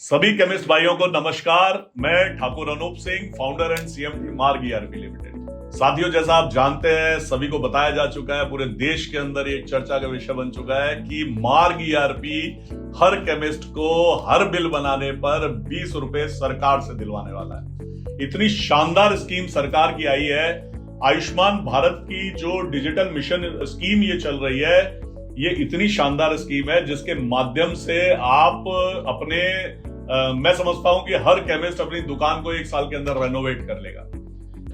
सभी केमिस्ट भाइयों को नमस्कार। मैं Thakur Anoop Singh, founder and CMD Marg ERP Limited. साथियों, जैसा आप जानते हैं, सभी को बताया जा चुका है, पूरे देश के अंदर एक चर्चा का विषय बन चुका है कि मार्ग ईआरपी हर केमिस्ट को हर बिल बनाने पर 20 रुपए सरकार से दिलवाने वाला है। इतनी शानदार स्कीम सरकार की आई है। आयुष्मान भारत की जो डिजिटल मिशन स्कीम ये चल रही है, ये इतनी शानदार स्कीम है जिसके माध्यम से आप अपने मैं समझता हूं कि हर केमिस्ट अपनी दुकान को 1 साल के अंदर रेनोवेट कर लेगा।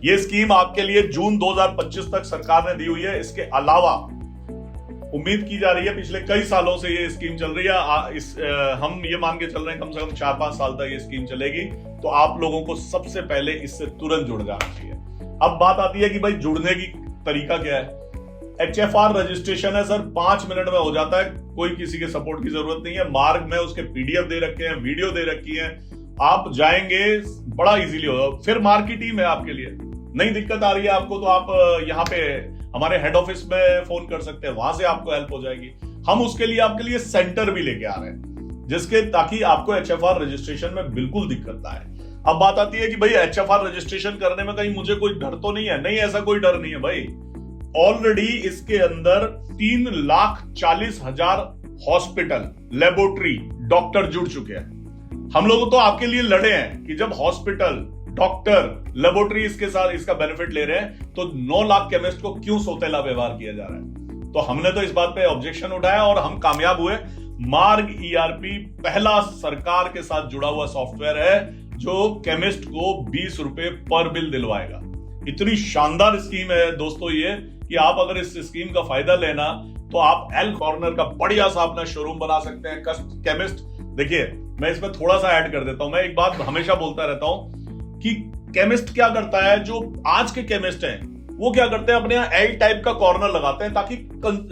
ये स्कीम आपके लिए जून 2025 तक सरकार ने दी हुई है। इसके अलावा उम्मीद की जा रही है, पिछले कई सालों से ये स्कीम चल रही है, हम ये मान के चल रहे हैं कम से कम 4-5 साल तक ये स्कीम चलेगी। तो आप लोगों को सबसे पहले इससे तुरंत जुड़ जाना चाहिए। अब बात आती है कि भाई जुड़ने की तरीका क्या है। HFR रजिस्ट्रेशन है सर, 5 मिनट में हो जाता है, कोई किसी के सपोर्ट की जरूरत नहीं है। मार्ग में उसके PDF दे रखे हैं, वीडियो दे रखी है, आप जाएंगे, बड़ा इजीली होगा। फिर मार्ग की टीम है आपके लिए। नई दिक्कत आ रही है आपको तो आप यहाँ पे हमारे हेड ऑफिस में फोन कर सकते हैं, वहां से आपको हेल्प हो जाएगी। हम उसके लिए आपके लिए सेंटर भी लेके आ रहे हैं, जिसके ताकि आपको HFR रजिस्ट्रेशन में बिल्कुल दिक्कत ना आए। अब बात आती है कि भाई HFR रजिस्ट्रेशन करने में कहीं मुझे कोई डर तो नहीं है। नहीं, ऐसा कोई डर नहीं है भाई। ऑलरेडी इसके अंदर 3,40,000 हॉस्पिटल, लेबोरेटरी, डॉक्टर जुड़ चुके हैं। हम लोग तो आपके लिए लड़े हैं कि जब हॉस्पिटल, डॉक्टर, लेबोरेटरी इसके साथ इसका बेनिफिट ले रहे हैं तो 9 लाख केमिस्ट को क्यों सौतेला व्यवहार किया जा रहा है। तो हमने तो इस बात पे ऑब्जेक्शन उठाया और हम कामयाब हुए। मार्ग ईआरपी पहला सरकार के साथ जुड़ा हुआ सॉफ्टवेयर है जो केमिस्ट को 20 रुपए पर बिल दिलवाएगा। इतनी शानदार स्कीम है दोस्तों ये कि आप अगर इस स्कीम का फायदा लेना तो आप एल कॉर्नर का बढ़िया सा अपना शोरूम बना सकते हैं। केमिस्ट, देखिए मैं इसमें थोड़ा सा ऐड कर देता हूं। मैं एक बात हमेशा बोलता रहता हूं कि केमिस्ट क्या करता है, जो आज के केमिस्ट हैं वो क्या करते हैं, अपने यहाँ एल टाइप का कॉर्नर लगाते हैं ताकि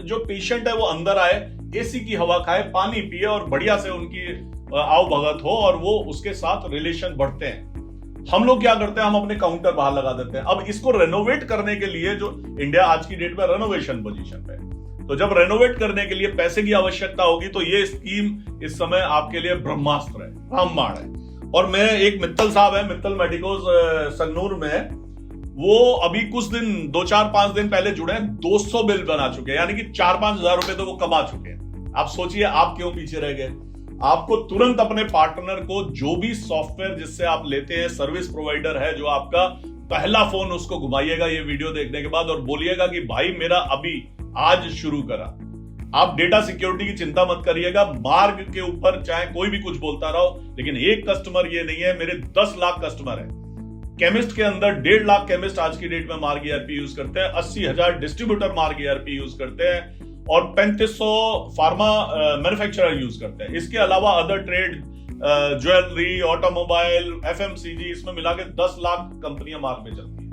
जो पेशेंट है वो अंदर आए, एसी की हवा खाए, पानी पिए और बढ़िया से उनकी आओ भगत हो और वो उसके साथ रिलेशन बढ़ते हैं। हम लोग क्या करते हैं, हम अपने काउंटर बाहर लगा देते हैं। अब इसको रेनोवेट करने के लिए, जो इंडिया आज की डेट में रेनोवेशन पोजीशन पे, तो जब रेनोवेट करने के लिए पैसे की आवश्यकता होगी तो ये स्कीम इस समय आपके लिए ब्रह्मास्त्र है, रामबाण है। और मैं एक मित्तल साहब है, मित्तल मेडिकोज संगनूर में, वो अभी कुछ दिन 2-4-5 दिन पहले जुड़े हैं, 200 बिल बना चुके हैं, यानी कि 4-5 हजार रुपए तो वो कमा चुके हैं। आप सोचिए आप क्यों पीछे रह गए। आपको तुरंत अपने पार्टनर को, जो भी सॉफ्टवेयर जिससे आप लेते हैं, सर्विस प्रोवाइडर है जो आपका, पहला फोन उसको घुमाइएगा ये वीडियो देखने के बाद और बोलिएगा कि भाई मेरा अभी आज शुरू करा। आप डेटा सिक्योरिटी की चिंता मत करिएगा। मार्ग के ऊपर चाहे कोई भी कुछ बोलता रहो, लेकिन एक कस्टमर ये नहीं है, मेरे 10 लाख कस्टमर है। केमिस्ट के अंदर 1.5 लाख केमिस्ट आज की डेट में मार्ग ईआरपी यूज करते हैं, 80,000 डिस्ट्रीब्यूटर मार्ग ईआरपी यूज करते हैं और 3500 फार्मा मैन्युफैक्चरर यूज करते हैं। इसके अलावा other trade, jewellery, automobile, FMCG, इसमें मिला के 10 लाख कंपनियां मार्ग में चलती है।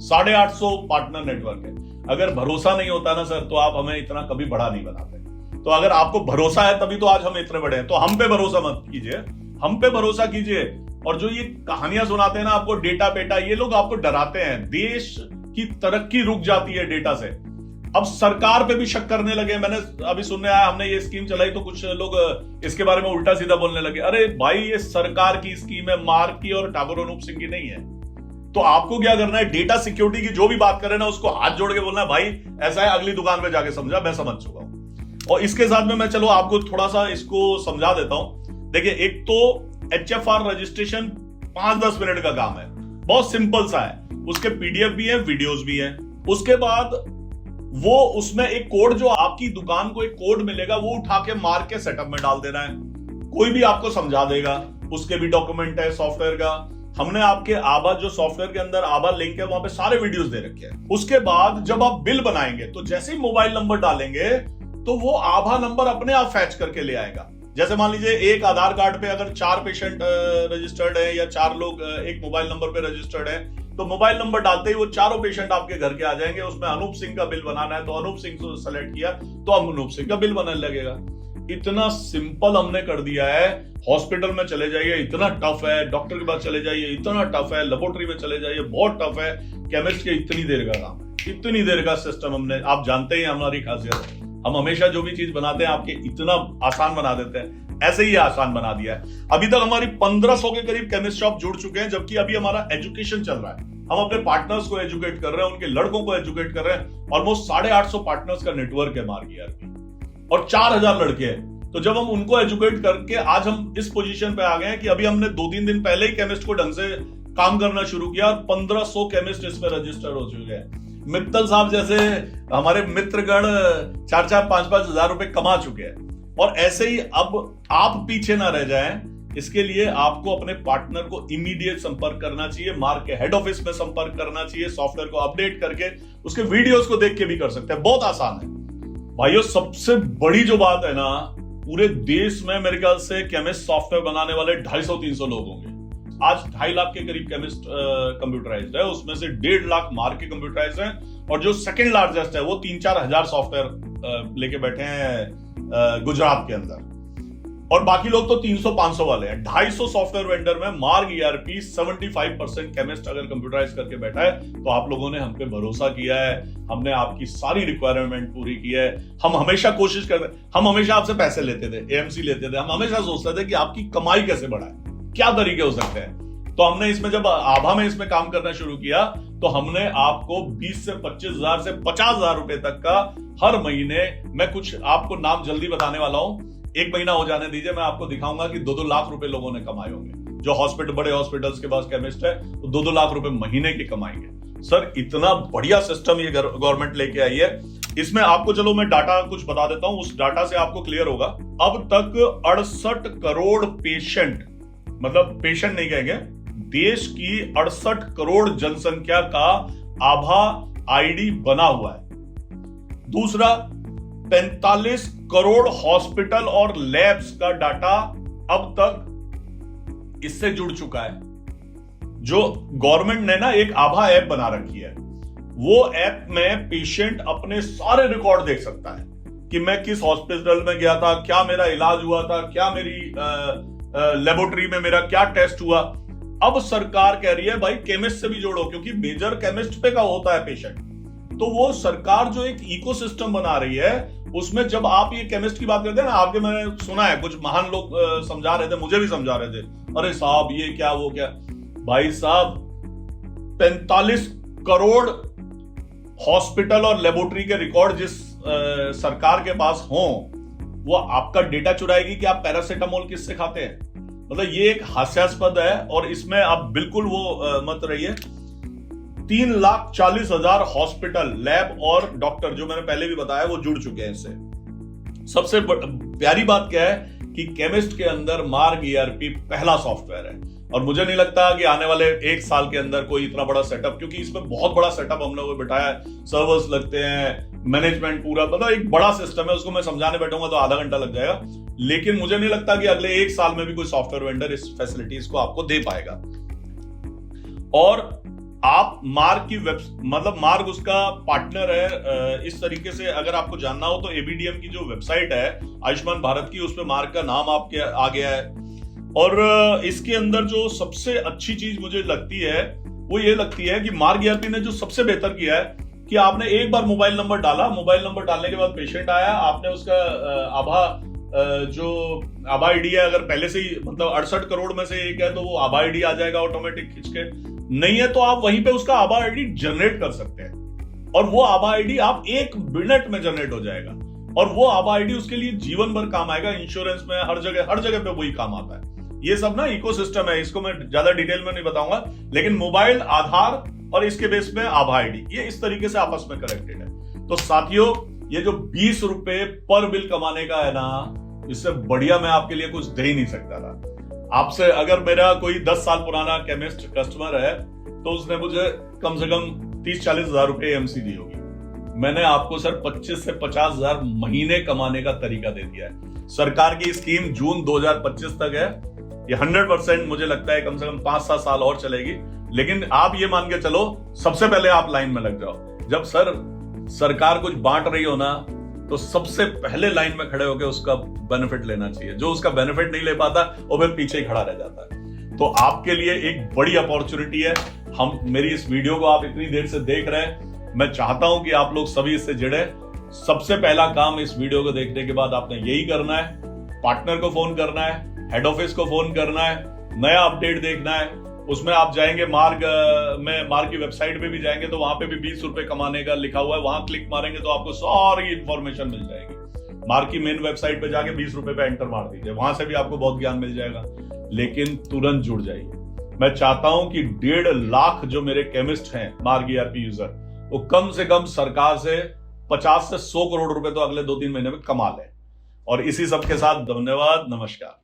850 पार्टनर नेटवर्क है। अगर भरोसा नहीं होता ना सर, तो आप हमें इतना कभी बड़ा नहीं बनाते। तो अगर आपको भरोसा है तभी तो आज हम इतने बड़े हैं। तो हम पे भरोसा मत कीजिए, हम पे भरोसा कीजिए। और जो ये कहानियां सुनाते हैं ना आपको, डेटा पेटा, ये लोग आपको डराते हैं। देश की तरक्की रुक जाती है डेटा से। अब सरकार पे भी शक करने लगे। मैंने अभी सुनने आया, हमने ये स्कीम चलाई तो कुछ लोग इसके बारे में उल्टा सीधा बोलने लगे। अरे भाई, ये सरकार की स्कीम है, मार्ग की और ठाकुर अनूप सिंह की नहीं है। तो आपको क्या करना है, डेटा सिक्योरिटी की जो भी बात करे ना, उसको हाथ जोड़ के बोलना है, भाई ऐसा है, अगली दुकान पे जाके समझा, मैं समझ चुका हूं। और इसके साथ में मैं चलो आपको थोड़ा सा इसको समझा देता हूं। देखिए, एक तो HFR रजिस्ट्रेशन 5-10 मिनट का काम है, बहुत सिंपल सा है। उसके PDF भी है, वीडियोस भी है। उसके बाद वो उसमें एक कोड, जो आपकी दुकान को एक कोड मिलेगा, वो उठा के मार्ग के सेटअप में डाल देना है। कोई भी आपको समझा देगा, उसके भी डॉक्यूमेंट है सॉफ्टवेयर का। हमने आपके आभा, जो सॉफ्टवेयर के अंदर आभा लिंक है, वहां पे सारे वीडियोस दे रखे हैं। उसके बाद जब आप बिल बनाएंगे तो जैसे ही मोबाइल नंबर डालेंगे तो वो आभा नंबर अपने आप फैच करके ले आएगा। जैसे मान लीजिए एक आधार कार्ड पे अगर 4 पेशेंट रजिस्टर्ड है या 4 लोग एक मोबाइल नंबर पे रजिस्टर्ड है, तो मोबाइल नंबर डालते ही वो चारों पेशेंट आपके घर के आ जाएंगे। उसमें अनूप सिंह का बिल बनाना है तो अनूप सिंह को सेलेक्ट किया तो अनूप सिंह का बिल बनाने लगेगा। इतना सिंपल हमने कर दिया है। हॉस्पिटल में चले जाइए, इतना टफ है। डॉक्टर के पास चले जाइए, इतना टफ है। लेबोरेटरी में चले जाइए, बहुत टफ है। केमिस्ट के इतनी देर का काम, इतनी देर का सिस्टम हमने, आप जानते हैं हमारी खासियत, हम हमेशा जो भी चीज बनाते हैं आपके इतना आसान बना देते हैं। ऐसे ही आसान बना दिया है। अभी तक हमारी 1500 के करीब केमिस्ट शॉप जुड़ चुके हैं, जबकि अभी हमारा एजुकेशन चल रहा है। हम अपने पार्टनर्स को एजुकेट कर रहे हैं, उनके लड़कों को एजुकेट कर रहे हैं। ऑलमोस्ट 850 पार्टनर्स का नेटवर्क है मार्ग ईआरपी और 4000 लड़के हैं। तो जब हम उनको एजुकेट करके आज हम इस पोजीशन पे आ गए हैं कि अभी हमने 2-3 दिन पहले ही केमिस्ट को ढंग से काम करना शुरू किया और 1500 केमिस्ट इस पे रजिस्टर हो चुके हैं। मित्तल साहब जैसे हमारे मित्रगण 4-4, 5-5 हजार रुपए कमा चुके हैं। और ऐसे ही अब आप पीछे ना रह जाएं, इसके लिए आपको अपने पार्टनर को इमीडिएट संपर्क करना चाहिए, मार्ग के हेड ऑफिस में संपर्क करना चाहिए, सॉफ्टवेयर को अपडेट करके उसके वीडियोस को देख के भी कर सकते हैं, बहुत आसान है भाइयों। सबसे बड़ी जो बात है ना, पूरे देश में मेरे ख्याल से केमिस्ट सॉफ्टवेयर बनाने वाले 250-300 लोग होंगे। आज 2.5 लाख के करीब केमिस्ट कंप्यूटराइज्ड है, उसमें से 1.5 लाख मार्ग के कंप्यूटराइज्ड हैं और जो सेकंड लार्जेस्ट है वो 3-4 हजार सॉफ्टवेयर लेके बैठे हैं गुजरात के अंदर, और बाकी लोग तो 300-500 वाले हैं। 250 सॉफ्टवेयर वेंडर में मार्ग ईआरपी 75% केमिस्ट अगर कंप्यूटराइज करके बैठा है, तो आप लोगों ने हम पे भरोसा किया है, हमने आपकी सारी रिक्वायरमेंट पूरी की है। हम हमेशा कोशिश करते, हम हमेशा आपसे पैसे लेते थे, एएमसी लेते थे, हम हमेशा सोचते थे कि आपकी कमाई कैसे बढ़ाए, क्या तरीके हो सकते हैं। तो हमने इसमें जब आभा में इसमें काम करना शुरू किया, तो हमने आपको 20 से 25 हजार से 50 हजार रुपए तक का हर महीने, मैं कुछ आपको नाम जल्दी बताने वाला हूं, 1 महीना हो जाने दीजिए, मैं आपको दिखाऊंगा कि 2-2 लाख रुपए लोगों ने कमाए होंगे। जो हॉस्पिटल, बड़े हॉस्पिटल्स के पास केमिस्ट है, तो 2-2 लाख रुपए महीने के कमाएंगे। सर इतना बढ़िया सिस्टम ये गवर्नमेंट लेके आई है। इसमें आपको, चलो मैं डाटा कुछ बता देता हूं, उस डाटा से आपको क्लियर होगा। अब तक 68 करोड़ पेशेंट, मतलब पेशेंट नहीं कहेंगे, देश की 68 करोड़ जनसंख्या का आभा आईडी बना हुआ है। दूसरा, 45 करोड़ हॉस्पिटल और लैब्स का डाटा अब तक इससे जुड़ चुका है। जो गवर्नमेंट ने ना एक आभा ऐप बना रखी है, वो ऐप में पेशेंट अपने सारे रिकॉर्ड देख सकता है कि मैं किस हॉस्पिटल में गया था, क्या मेरा इलाज हुआ था, क्या मेरी लेबोरेटरी में मेरा क्या टेस्ट हुआ। अब सरकार कह रही है भाई केमिस्ट से भी जोड़ो, क्योंकि मेजर केमिस्ट पे का होता है पेशेंट। तो वो सरकार जो एक इकोसिस्टम बना रही है, उसमें जब आप ये केमिस्ट की बात करते हैं ना, आपके मैंने सुना है कुछ महान लोग समझा रहे थे, मुझे भी समझा रहे थे, अरे साहब ये क्या वो क्या। भाई साहब 45 करोड़ हॉस्पिटल और लेबोरेटरी के रिकॉर्ड जिस सरकार के पास हो, वो आपका डेटा चुराएगी कि आप पैरासिटामोल किससे खाते हैं। मतलब ये एक हास्यास्पद है, और इसमें आप बिल्कुल वो मत रहिए। 3,40,000 हॉस्पिटल, लैब और डॉक्टर, जो मैंने पहले भी बताया, वो जुड़ चुके हैं इससे। सबसे प्यारी बात क्या है कि केमिस्ट के अंदर मार्ग ईआरपी पहला सॉफ्टवेयर है, और मुझे नहीं लगता कि आने वाले 1 साल के अंदर कोई इतना बड़ा सेटअप, क्योंकि इसमें बहुत बड़ा सेटअप हम लोगों ने बिठाया है, सर्वर्स लगते हैं, मैनेजमेंट पूरा, मतलब एक बड़ा सिस्टम है। उसको मैं समझाने बैठूंगा तो आधा घंटा लग जाएगा, लेकिन मुझे नहीं लगता कि अगले 1 साल में भी कोई सॉफ्टवेयर वेंडर इस फैसिलिटीज को आपको दे पाएगा। और आप मार्ग की मतलब मार्ग उसका पार्टनर है। इस तरीके से अगर आपको जानना हो तो एबीडीएम की जो वेबसाइट है आयुष्मान भारत की, उस पर मार्ग का नाम आपके आ गया है। और इसके अंदर जो सबसे अच्छी चीज मुझे लगती है वो ये लगती है कि मार्ग ईआरपी ने जो सबसे बेहतर किया है कि आपने एक बार मोबाइल नंबर डाला, मोबाइल नंबर डालने के बाद पेशेंट आया, आपने उसका जो आभा आईडी है, अगर पहले से ही मतलब 68 करोड़ में से एक है तो वो आभा आईडी आ जाएगा ऑटोमेटिक खींच के, नहीं है तो आप वहीं पे उसका आभा आईडी जनरेट कर सकते हैं, और वो आभा आईडी आप 1 मिनट में जनरेट हो जाएगा, और वो आभा आईडी उसके लिए जीवन भर काम आएगा। इंश्योरेंस में हर जगह पे वही काम आता है। ये सब ना इकोसिस्टम है, इसको मैं ज्यादा डिटेल में नहीं बताऊंगा, लेकिन मोबाइल, आधार और इसके बेस में आभा आईडी, ये इस तरीके से आपस में कनेक्टेड है। तो साथियों, ये जो 20 रुपए पर बिल कमाने का है ना, इससे बढ़िया मैं आपके लिए कुछ दे ही नहीं सकता था। आपसे अगर मेरा कोई 10 साल पुराना केमिस्ट कस्टमर है तो उसने मुझे कम से कम 30-40 हजार रुपए एमसी दी होगी, मैंने आपको सर 25 से 50 हजार महीने कमाने का तरीका दे दिया है। सरकार की स्कीम जून 2025 तक है, ये 100% मुझे लगता है कम से कम 5-7 साल और चलेगी। लेकिन आप ये मान के चलो, सबसे पहले आप लाइन में लग जाओ। जब सरकार कुछ बांट रही हो ना, तो सबसे पहले लाइन में खड़े होकर उसका बेनिफिट लेना चाहिए। जो उसका बेनिफिट नहीं ले पाता वो फिर पीछे ही खड़ा रह जाता है। तो आपके लिए एक बड़ी अपॉर्चुनिटी है। मेरी इस वीडियो को आप इतनी देर से देख रहे हैं, मैं चाहता हूं कि आप लोग सभी इससे जुड़े। सबसे पहला काम इस वीडियो को देखने के बाद आपने यही करना है, पार्टनर को फोन करना है, हेड ऑफिस को फोन करना है, नया अपडेट देखना है, उसमें आप जाएंगे मार्ग की वेबसाइट पे भी जाएंगे तो वहां पे भी 20 रुपए कमाने का लिखा हुआ है, वहां क्लिक मारेंगे तो आपको सारी इंफॉर्मेशन मिल जाएगी। मार्ग की मेन वेबसाइट पे जाके 20 रुपए पे एंटर मार दीजिए, वहां से भी आपको बहुत ज्ञान मिल जाएगा, लेकिन तुरंत जुड़ जाइए। मैं चाहता हूं कि 1.5 लाख जो मेरे केमिस्ट हैं मार्ग ERP यूजर, वो कम से कम सरकार से 50 से 100 करोड़ रुपए तो अगले 2-3 महीने में कमा लें। और इसी सब के साथ धन्यवाद, नमस्कार।